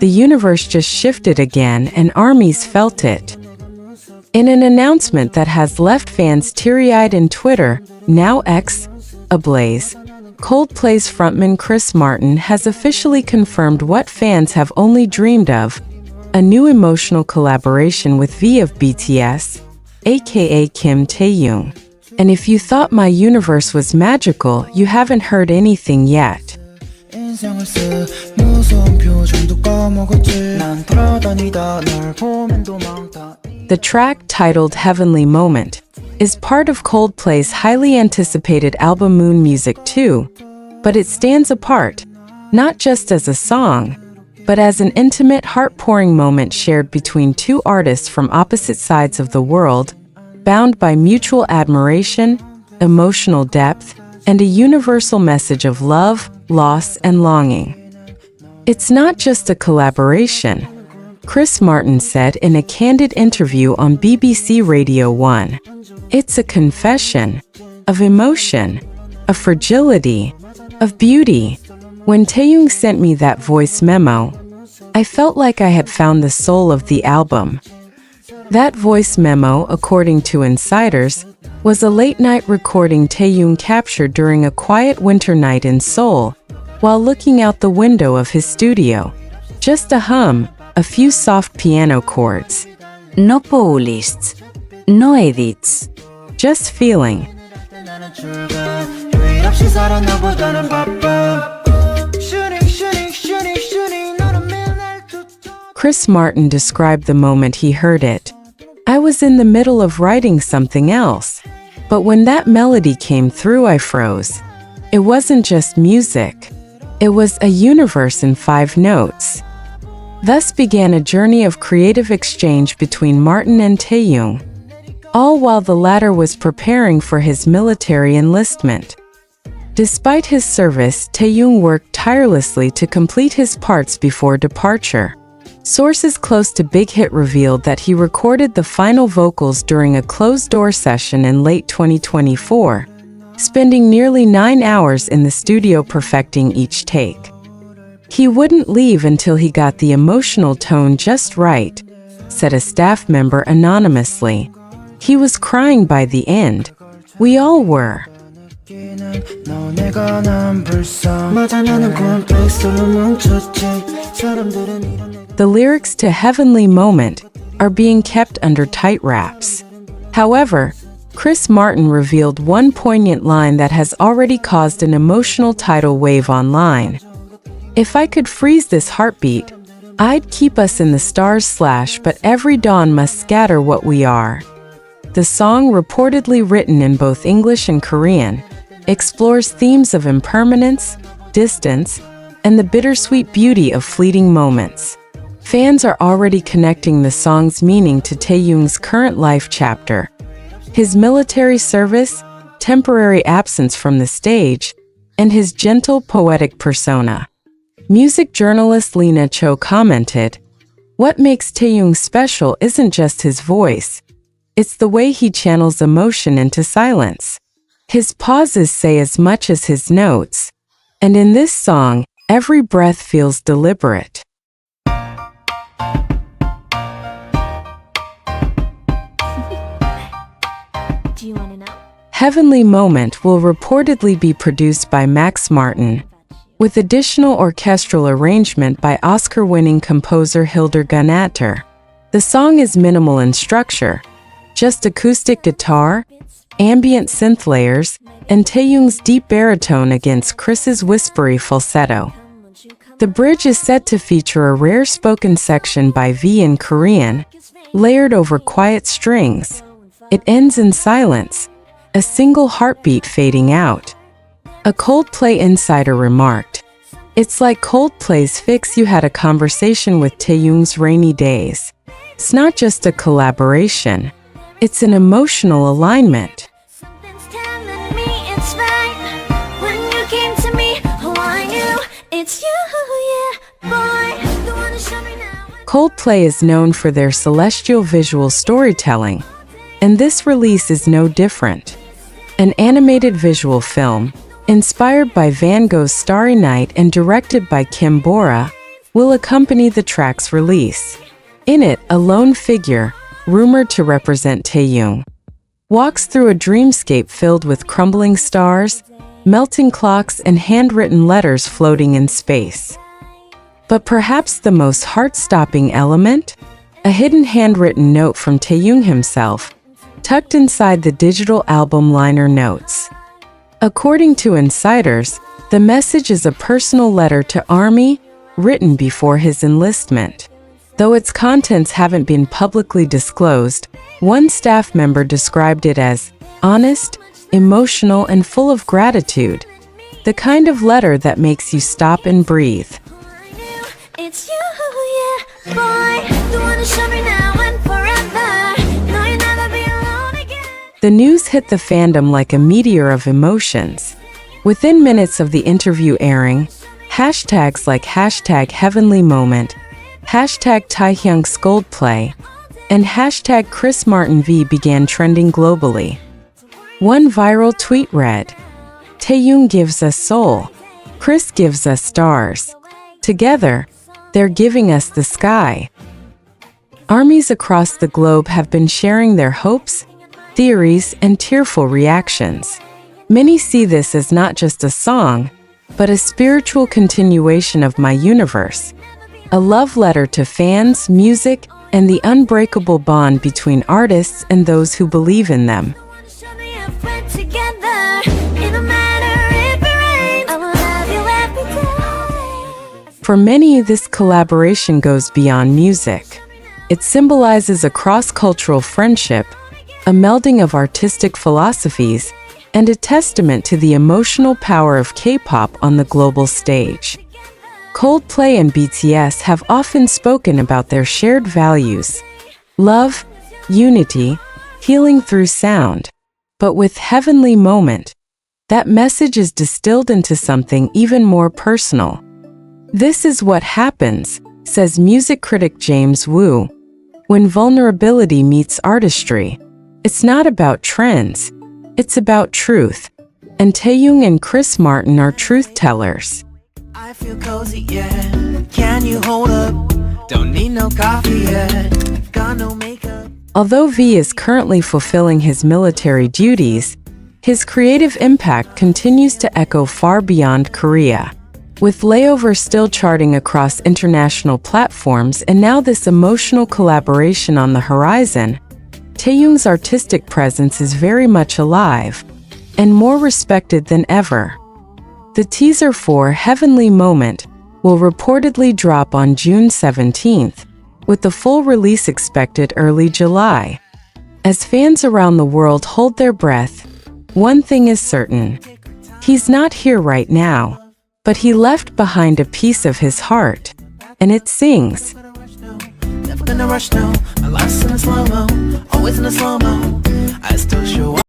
the universe just shifted again and armies felt it. In an announcement that has left fans teary-eyed in Twitter, now X, ablaze, Coldplay's frontman Chris Martin has officially confirmed what fans have only dreamed of, a new emotional collaboration with V of BTS, aka Kim Taehyung. And if you thought my universe was magical, you haven't heard anything yet. The track, titled Heavenly Moment, is part of Coldplay's highly anticipated album Moon Music 2, but it stands apart, not just as a song, but as an intimate, heart-pouring moment shared between two artists from opposite sides of the world, bound by mutual admiration, emotional depth, and a universal message of love, loss, and longing. It's not just a collaboration, Chris Martin said in a candid interview on BBC Radio 1. It's a confession of emotion, of fragility, of beauty. When Taehyung sent me that voice memo, I felt like I had found the soul of the album. That voice memo, according to insiders, was a late-night recording Taehyung captured during a quiet winter night in Seoul, while looking out the window of his studio. Just a hum, a few soft piano chords. No playlists, no edits. Just feeling. Chris Martin described the moment he heard it. I was in the middle of writing something else, but when that melody came through, I froze. It wasn't just music. It was a universe in 5 notes. Thus began a journey of creative exchange between Martin and Taehyung, all while the latter was preparing for his military enlistment. Despite his service, Taehyung worked tirelessly to complete his parts before departure. Sources close to Big Hit revealed that he recorded the final vocals during a closed-door session in late 2024, spending nearly 9 hours in the studio perfecting each take. He wouldn't leave until he got the emotional tone just right, said a staff member anonymously. He was crying by the end. We all were. The lyrics to Heavenly Moment are being kept under tight wraps. However, Chris Martin revealed one poignant line that has already caused an emotional tidal wave online. If I could freeze this heartbeat, I'd keep us in the stars / but every dawn must scatter what we are. The song, reportedly written in both English and Korean, explores themes of impermanence, distance, and the bittersweet beauty of fleeting moments. Fans are already connecting the song's meaning to Taehyung's current life chapter, his military service, temporary absence from the stage, and his gentle, poetic persona. Music journalist Lena Cho commented, "What makes Taehyung special isn't just his voice. It's the way he channels emotion into silence. His pauses say as much as his notes, and in this song, every breath feels deliberate." Do you want to know? Heavenly Moment will reportedly be produced by Max Martin, with additional orchestral arrangement by Oscar-winning composer Hildur Guðnadóttir. The song is minimal in structure, just acoustic guitar, ambient synth layers, and Taehyung's deep baritone against Chris's whispery falsetto. The bridge is set to feature a rare spoken section by V in Korean, layered over quiet strings. It ends in silence, a single heartbeat fading out. A Coldplay insider remarked, "It's like Coldplay's Fix You Had a Conversation with Taehyung's Rainy Days." It's not just a collaboration, it's an emotional alignment. Coldplay is known for their celestial visual storytelling, and this release is no different. An animated visual film, inspired by Van Gogh's Starry Night and directed by Kim Bora, will accompany the track's release. In it, a lone figure, rumored to represent Taehyung, walks through a dreamscape filled with crumbling stars, melting clocks, and handwritten letters floating in space. But perhaps the most heart-stopping element? A hidden handwritten note from Taehyung himself, tucked inside the digital album liner notes. According to insiders, the message is a personal letter to ARMY, written before his enlistment. Though its contents haven't been publicly disclosed, one staff member described it as honest, emotional, and full of gratitude. The kind of letter that makes you stop and breathe. It's you, yeah, boy. The one to show me now and forever. No, you'll never be alone again. The news hit the fandom like a meteor of emotions. Within minutes of the interview airing, hashtags like hashtag heavenly moment, hashtag Taehyung's Coldplay, and hashtag Chris Martin V began trending globally. One viral tweet read, "Taehyung gives us soul. Chris gives us stars. Together, they're giving us the sky." Armies across the globe have been sharing their hopes, theories, and tearful reactions. Many see this as not just a song, but a spiritual continuation of My Universe, a love letter to fans, music, and the unbreakable bond between artists and those who believe in them. Show me if we're together. It don't matter if it rains. I will love you every day. For many, this collaboration goes beyond music. It symbolizes a cross-cultural friendship, a melding of artistic philosophies, and a testament to the emotional power of K-pop on the global stage. Coldplay and BTS have often spoken about their shared values: love, unity, healing through sound. But with Heavenly Moment, that message is distilled into something even more personal. "This is what happens," says music critic James Wu, "when vulnerability meets artistry. It's not about trends, it's about truth." And Taehyung and Chris Martin are truth tellers. I feel cozy, yeah. Can you hold up? Don't need no coffee yet. Got no makeup. Although V is currently fulfilling his military duties, his creative impact continues to echo far beyond Korea. With Layover still charting across international platforms and now this emotional collaboration on the horizon, Taehyung's artistic presence is very much alive and more respected than ever. The teaser for Heavenly Moment will reportedly drop on June 17th, with the full release expected early July. As fans around the world hold their breath, one thing is certain: he's not here right now, but he left behind a piece of his heart, and it sings. Never gonna rush, no. My life's in a slow-mo, always in a slow-mo. I still show up.